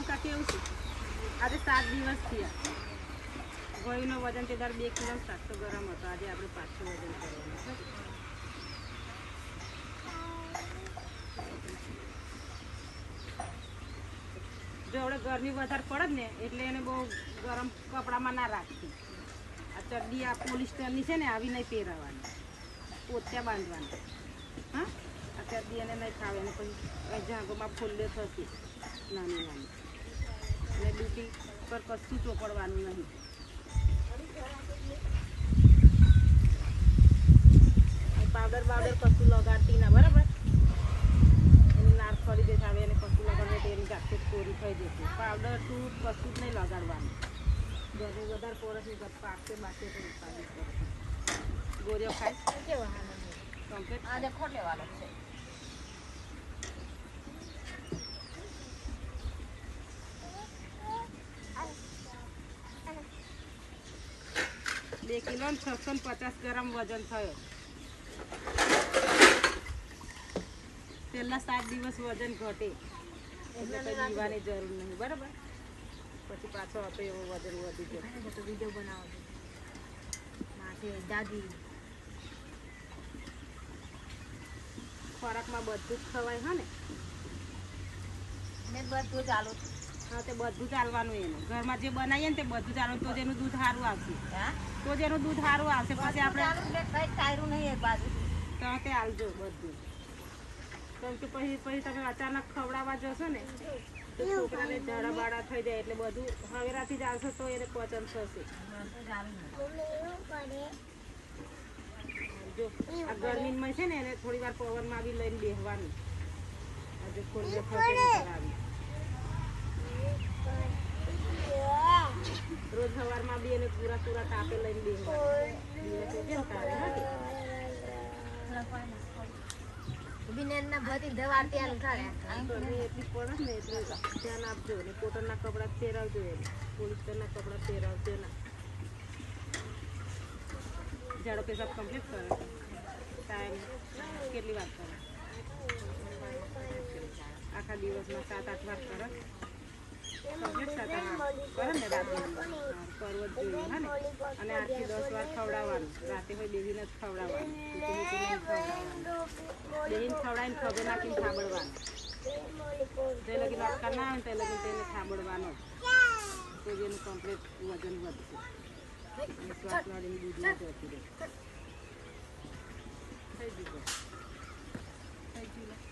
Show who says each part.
Speaker 1: કા કેવું છે આજે 7 દિવસ થયા ગોળીનું વજન તે દર 2 કિલો 700 ગ્રામ હતો આજે આપણે 500 વજન કરવાનું છે જો આપણે ગરમી વધારે પડે ને એટલે એને બહુ ગરમ કપડામાં ના રાખતી આ ચડ્ડી આ પોલિસ્ટરની છે ને આવી નહીં પહેરાવાની પોત્યા બાંધવાની હા આ ચડ્ડી એને નહીં ખાવે અને પછી જાગોમાં ફોલ્યો થશે નાની નાની અને ડ્યુટી પર કશું ચોપડવાનું નહીં પાવડર કશું લગાડતી ના બરાબર એની નાર ફરી દેશે આવે એને કશું લગાડવે તો એની જાતે કોરી થઈ જશે પાવડર તું કશું જ નહીં લગાડવાનું ગરમી વધારે પોરસની પાકે બાકે તો ઉત્પાદિત કરે ગોળીઓ ખાય કેવા કમ્પ્લીટ આજે ખોટે વાળો છે 2 કિલો 650 ગ્રામ વજન થયો પહેલા 7 દિવસ વજન ઘટે એટલે કંઈ પીવાની જરૂર નહીં બરાબર પછી પાછો હતો એવો વજન વધી ગયો તો વિડીયો બનાવો માથે દાદી ખોરાકમાં બધું જ ખવાય હા ને બધું ચાલુ હા તે બધું ચાલવાનું એનું ઘરમાં જે બનાવીએ ને તે બધું ચાલવાનું તો જ એનું દૂધ સારું આવશે તો જ એનું દૂધ સારું આવશે પછી આપણે કંઈ ચાલ્યું નહીં એક બાજુ તો તે આવજો બધું કેમ કે પછી તમે અચાનક ખવડાવવા જશો ને તો છોકરાને ઝાડા બાડા થઈ જાય એટલે બધું હવેરાથી જ આવશે તો એને પચન થશે જો આ ગરમીમાં છે ને એને થોડી વાર પવનમાં બી લઈને બેસવાનું આજે ખોલીએ કરાવી રોજ સવારમાં બી એને પૂરા તાપે લઈને બેસવાનું કેમ તારે
Speaker 2: બિનેના ભતી દવા તેલ કાઢે
Speaker 1: એટલી પડે ને એટલે ધ્યાન આપજો ને કોટનના કપડાં પહેરાવજો એને પોલિસ્ટરના કપડાં પહેરાવજો ના ઝાડો પેશાબ કમ્પ્લીટ કરે ટાઈમ કેટલી વાર કરે આખા દિવસમાં 7-8 વાર કરે કમ્પ્લીટ 7-8 કરે ને રાતે કરવો જ જોઈએ હા ને અને 8 થી 10 વાર ખવડાવવાનું રાતે હોય બેસીને જ ખવડાવવાનું બેહીને ખવડાવીને ખભે નાખીને થાબડવાનું તે લગી નટકા ના આવે તે લગી તેને થાબડવાનો તો જેનું કમ્પ્લીટ વજન વધશે શ્વાસ વાળીને દૂધમાં જતી રહે થઈ જશે